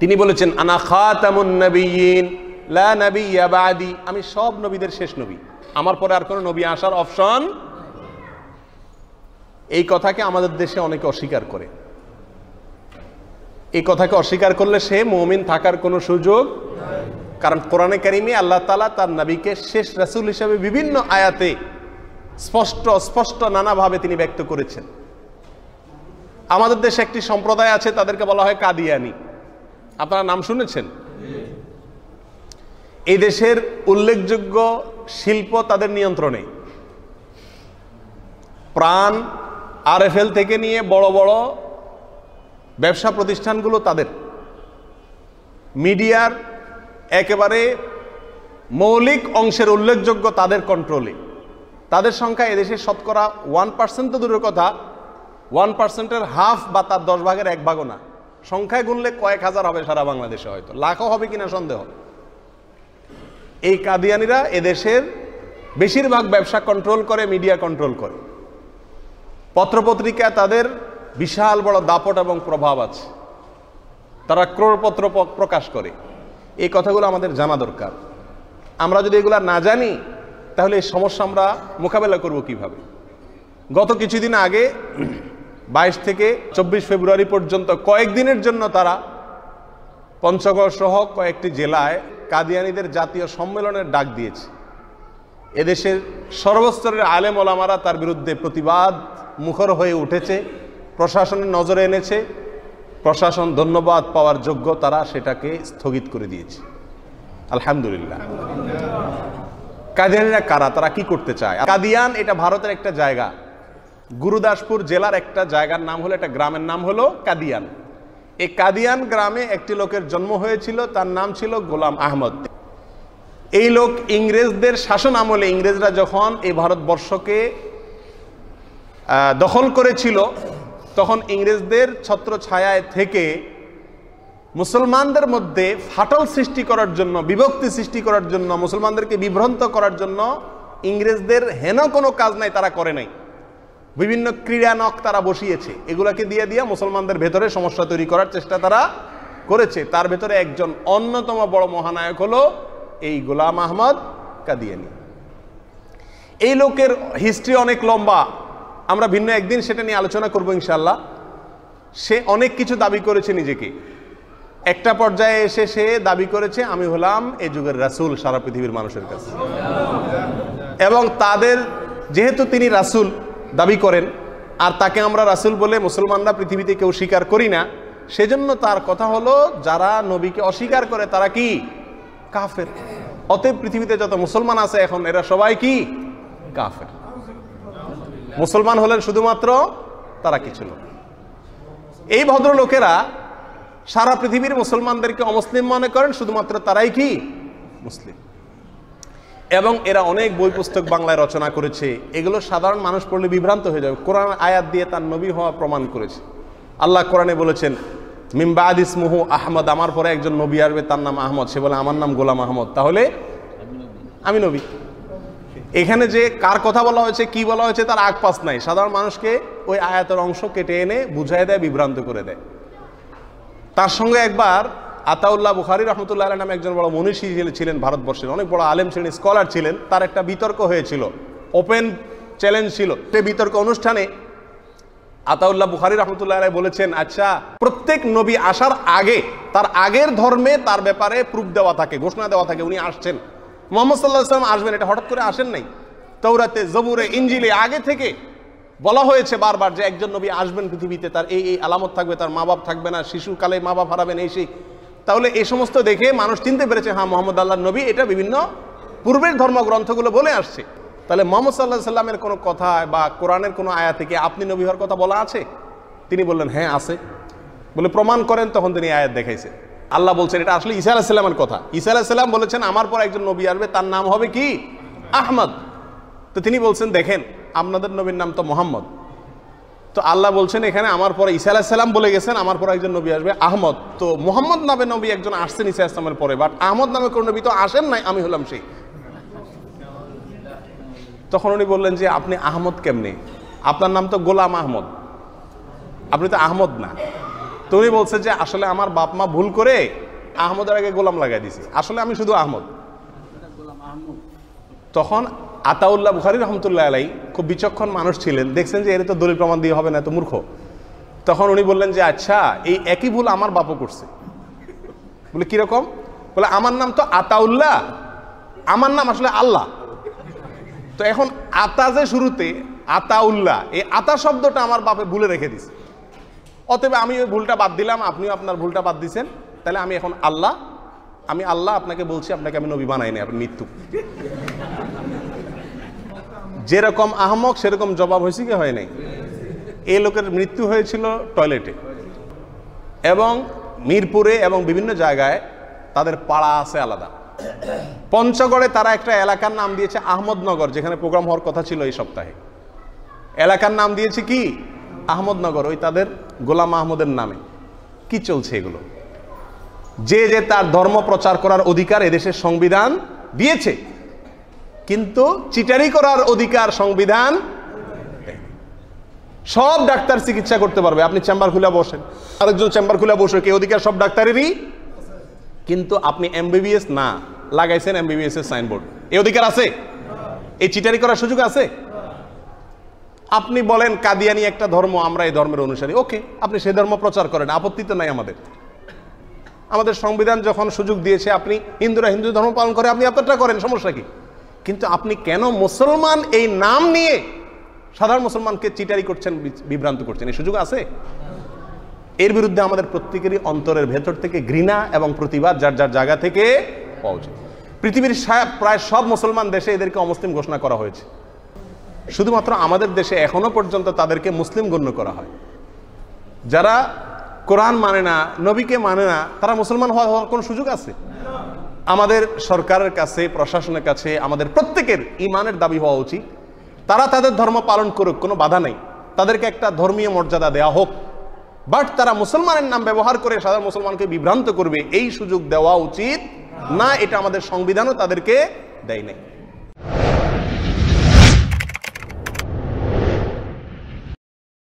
তিনি বলেছেন আনা খাতামুন নবিয়্যিন লা নাবিয়্যা বাদি, আমি সব নবীদের শেষ নবী, আমার পরে আর কোনো নবী আসার অপশন। এই কথাকে আমাদের দেশে অনেকে অস্বীকার করে। এই কথাকে অস্বীকার করলে সে মুমিন থাকার কোনো সুযোগ, কারণ কোরআনে কারিমে আল্লাহ তাআলা তার নবীকে শেষ রাসূল হিসেবে বিভিন্ন আয়াতে স্পষ্ট নানাভাবে তিনি ব্যক্ত করেছেন। আমাদের দেশে একটি সম্প্রদায় আছে, তাদেরকে বলা হয় কাদিয়ানি। আপনারা নাম শুনেছেন? এই দেশের উল্লেখযোগ্য শিল্প তাদের নিয়ন্ত্রণে, প্রাণ আরএফএল থেকে নিয়ে বড় বড় ব্যবসা প্রতিষ্ঠানগুলো তাদের, মিডিয়ার একেবারে মৌলিক অংশের উল্লেখযোগ্য তাদের কন্ট্রোলে। তাদের সংখ্যা এদেশে শতকরা 1% তো দূরের কথা, 1%-এর হাফ বা তার 10 ভাগের 1 ভাগও না। সংখ্যায় গুনলে কয়েক হাজার হবে সারা বাংলাদেশে, হয়তো লাখও হবে কিনা সন্দেহ। এই কাদিয়ানিরা এদেশের বেশিরভাগ ব্যবসা কন্ট্রোল করে, মিডিয়া কন্ট্রোল করে। পত্রপত্রিকা তাদের বিশাল বড় দাপট এবং প্রভাব আছে, তারা ক্রোড়পত্র প্রকাশ করে। এই কথাগুলো আমাদের জানা দরকার। আমরা যদি এগুলো না জানি তাহলে এই সমস্যা আমরা মোকাবেলা করব কিভাবে? গত কিছুদিন আগে 22 থেকে 24 ফেব্রুয়ারি পর্যন্ত কয়েকদিনের জন্য তারা পঞ্চগড় সহ কয়েকটি জেলায় কাদিয়ানীদের জাতীয় সম্মেলনের ডাক দিয়েছে। এদেশের সর্বস্তরের আলেম ওলামারা তার বিরুদ্ধে প্রতিবাদ মুখর হয়ে উঠেছে, প্রশাসনের নজরে এনেছে। প্রশাসন ধন্যবাদ পাওয়ার যোগ্য, তারা সেটাকে স্থগিত করে দিয়েছে, আলহামদুলিল্লাহ। কাদিয়ানীরা কারা, তারা কি করতে চায়? কাদিয়ান এটা ভারতের একটা জায়গা, গুরুদাসপুর জেলার একটা জায়গার নাম হলো, একটা গ্রামের নাম হলো কাদিয়ান। এই কাদিয়ান গ্রামে একটি লোকের জন্ম হয়েছিল, তার নাম ছিল গোলাম আহমদ। এই লোক ইংরেজদের শাসন আমলে, ইংরেজরা যখন এই ভারতবর্ষকে দখল করেছিল, তখন ইংরেজদের ছত্র ছায়ায় থেকে মুসলমানদের মধ্যে ফাটল সৃষ্টি করার জন্য, বিভক্তি সৃষ্টি করার জন্য, মুসলমানদেরকে বিভ্রান্ত করার জন্য ইংরেজদের হেন কোনো কাজ নাই তারা করে নাই। বিভিন্ন ক্রীড়ানক তারা বসিয়েছে, এগুলাকে দিয়ে দিয়ে মুসলমানদের ভেতরে সমস্যা তৈরি করার চেষ্টা তারা করেছে। তার ভেতরে একজন অন্যতম বড় মহানায়ক হলো এই গোলাম আহমদ কাদিয়ানী। এই লোকের হিস্ট্রি অনেক লম্বা, আমরা ভিন্ন একদিন সেটা নিয়ে আলোচনা করব ইনশাল্লাহ। সে অনেক কিছু দাবি করেছে নিজেকে। একটা পর্যায়ে এসে সে দাবি করেছে আমি হলাম এই যুগের রাসূল সারা পৃথিবীর মানুষের কাছে। এবং তাদের, যেহেতু তিনি রাসূল দাবি করেন আর তাকে আমরা রাসূল বলে মুসলমানরা পৃথিবীতে কেউ স্বীকার করি না, সেজন্য তার কথা হলো যারা নবীকে অস্বীকার করে তারা কি? কাফের। অতএব পৃথিবীতে যত মুসলমান আছে এখন এরা সবাই কি? কাফের। মুসলমান হলেন শুধুমাত্র তারা কিছু লোক। এই ভদ্রলোকেরা সারা পৃথিবীর মুসলমানদেরকে অমুসলিম মনে করেন, শুধুমাত্র তারাই কি? মুসলিম। এবং এরা অনেক বই পুস্তক বাংলায় রচনা করেছে, এগুলো সাধারণ মানুষ পড়লে বিভ্রান্ত হয়ে যাবে। কোরআন আয়াত দিয়ে তার নবী হওয়া প্রমাণ করেছে। আল্লাহ কোরআনে বলেছেন মিন বাদ ইসমুহু আহমদ, আমার পরে একজন নবী আসবে তার নাম আহমদ। সে বলে আমার নাম গোলাম আহমদ, তাহলে আমি নবী। এখানে যে কার কথা বলা হয়েছে, কি বলা হয়েছে তার আগ পাস নাই। সাধারণ মানুষকে ওই আয়াতের অংশ কেটে এনে বুঝাই দেয়, বিভ্রান্ত করে দেয়। তার সঙ্গে একবার আতাউল্লাহ বুখারী রহমতুল্লাহ আলাইহি নামে একজন বড় মনীষী ছিলেন, ভারতবর্ষের অনেক বড় আলেম ছিলেন, স্কলার ছিলেন। তার একটা বিতর্ক হয়েছিল, ওপেন চ্যালেঞ্জ ছিল। সেই বিতর্ক অনুষ্ঠানে আতাউল্লাহ বুখারী রহমতুল্লাহ আলাইহি বলেছেন, আচ্ছা প্রত্যেক নবী আসার আগে তার আগের ধর্মে তার ব্যাপারে প্রুফ দেওয়া থাকে, ঘোষণা দেওয়া থাকে উনি আসছেন, মুহাম্মদ সাল্লাল্লাহু আলাইহি ওয়াসাল্লাম আসবেন। এটা হঠাৎ করে আসেন নাই। তাওরাতে, জবুরে, ইনজিলে আগে থেকে বলা হয়েছে বারবার যে একজন নবী আসবেন পৃথিবীতে, তার এই এই আলামত থাকবে, তার মা বাপ থাকবে না, শিশুকালে মা বাপ হারাবেন, এই সেই। তাহলে এই সমস্ত দেখে মানুষ চিনতে পেরেছে হ্যাঁ মুহাম্মদ আল্লাহর নবী। এটা বিভিন্ন পূর্বের ধর্মগ্রন্থগুলো বলে আসছে। তাহলে মুহাম্মদ সাল্লাল্লাহু আলাইহি সাল্লামের কোনো কথা বা কোরআনের কোনো আয়াত থেকে আপনি নবী হওয়ার কথা বলা আছে? তিনি বললেন হ্যাঁ আছে। বলে প্রমাণ করেন। তখন তিনি আয়াত দেখাইছে। আল্লাহ বলছেন এটা আসলে ঈসা আলাইহিস সালামের কথা। ঈসা আলাইহিস সালাম বলেছেন আমার পর একজন নবী আসবে, তার নাম হবে কি? আহমদ। তো তিনি বলছেন দেখেন আপনাদের নবীর নাম তো মুহাম্মদ, তো আল্লাহ বলছেন এখানে আমার পরে ঈসা আলাইহিস সালাম বলে গেছেন আমার পর একজন নবী আসবে আহমদ। তো মুহাম্মদ নামে নবী একজন আসছেন ঈসা আলাইহিস সালামের পরে, বাট আহমদ নামে কোন নবী তো আসেন নাই, আমি হলাম সেই। তখন উনি বললেন যে আপনি আহমদ কেমনে? আপনার নাম তো গোলাম আহমদ, আপনি তো আহমদ না। তো উনি বলছে যে আসলে আমার বাপ মা ভুল করে আহমদের আগে গোলাম লাগাই দিছে, আসলে আমি শুধু আহমদ। তখন আতাউল্লাহ বুখারী রহমতুল্লাহ আলাই খুব বিচক্ষণ মানুষ ছিলেন, দেখছেন যে এর তো দলিল প্রমাণ দিয়ে হবে না, তো মূর্খ। তখন উনি বললেন যে আচ্ছা, এই একই ভুল আমার বাপও করছে। বলে কিরকম? বলে আমার নাম তো আতাউল্লাহ, আমার নাম আসলে আল্লাহ। তো এখন আতা যে শুরুতে আতাউল্লাহ, এই আতা শব্দটা আমার বাপে ভুলে রেখে দিছে, অতএব আমি ওই ভুলটা বাদ দিলাম, আপনিও আপনার ভুলটা বাদ দিছেন, তাহলে আমি এখন আল্লাহ, আমি আল্লাহ আপনাকে বলছি, আপনাকে আমি নবী বানাই নাই, আপনি মৃত্যু। যেরকম আহমক সেরকম জবাব হয়েছে কি হয় নাই? এই লোকের মৃত্যু হয়েছিল টয়লেটে, এবং মিরপুরে এবং বিভিন্ন জায়গায় তাদের পাড়া আছে আলাদা। পঞ্চগড়ে তারা একটা এলাকার নাম দিয়েছে আহমদনগর, যেখানে প্রোগ্রাম হওয়ার কথা ছিল এই সপ্তাহে। এলাকার নাম দিয়েছে কি? আহমদনগর, ওই তাদের গোলাম আহমদের নামে। কি চলছে এগুলো? যে যে তার ধর্ম প্রচার করার অধিকার এদেশের সংবিধান দিয়েছে, কিন্তু চিটারি করার অধিকার সংবিধান। সব ডাক্তার চিকিৎসা করতে পারবে, আপনি চেম্বার খুলে বসেন, আরেকজন চেম্বার খুলে বসে, কি অধিকার সব ডাক্তারেরই, কিন্তু আপনি এমবিবিএস না, লাগাইছেন এমবিবিএস এর সাইনবোর্ড, এই অধিকার আছে? এই চিটারি করার সুযোগ আছে? আপনি বলেন কাদিয়ানি একটা ধর্ম, আমরা এই ধর্মের অনুসারী, ওকে, আপনি সেই ধর্ম প্রচার করেন, আপত্তি তো নাই আমাদের। আমাদের সংবিধান যখন সুযোগ দিয়েছে, আপনি হিন্দুরা হিন্দু ধর্ম পালন করে, আপনি আপনারটা করেন, সমস্যা কি? কিন্তু আপনি কেন মুসলমান এই নাম নিয়ে সাধারণ মুসলমানকে চিটারি করছেন, বিভ্রান্ত করছেন? এই সুযোগ আছে? এর বিরুদ্ধে আমাদের প্রত্যেকেরই অন্তরের ভেতর থেকে ঘৃণা এবং প্রতিবাদ যার যার জায়গা থেকে পাওয়া উচিত। পৃথিবীর প্রায় সব মুসলমান দেশে এদেরকে অমুসলিম ঘোষণা করা হয়েছে, শুধুমাত্র আমাদের দেশে এখনো পর্যন্ত তাদেরকে মুসলিম গণ্য করা হয়। যারা কোরআন মানে না, নবীকে মানে না, তারা মুসলমান হওয়ার কোনো সুযোগ আছে? আমাদের সরকারের কাছে, প্রশাসনের কাছে আমাদের প্রত্যেকের ঈমানের দাবি হওয়া উচিত, তারা তাদের ধর্ম পালন করুক, কোনো বাধা নেই, তাদেরকে একটা ধর্মীয় মর্যাদা দেওয়া হোক, বাট তারা মুসলমানের নাম ব্যবহার করে সাধারণ মুসলমানকে বিভ্রান্ত করবে, এই সুযোগ দেওয়া উচিত না। এটা আমাদের সংবিধানও তাদেরকে দেয় নাই।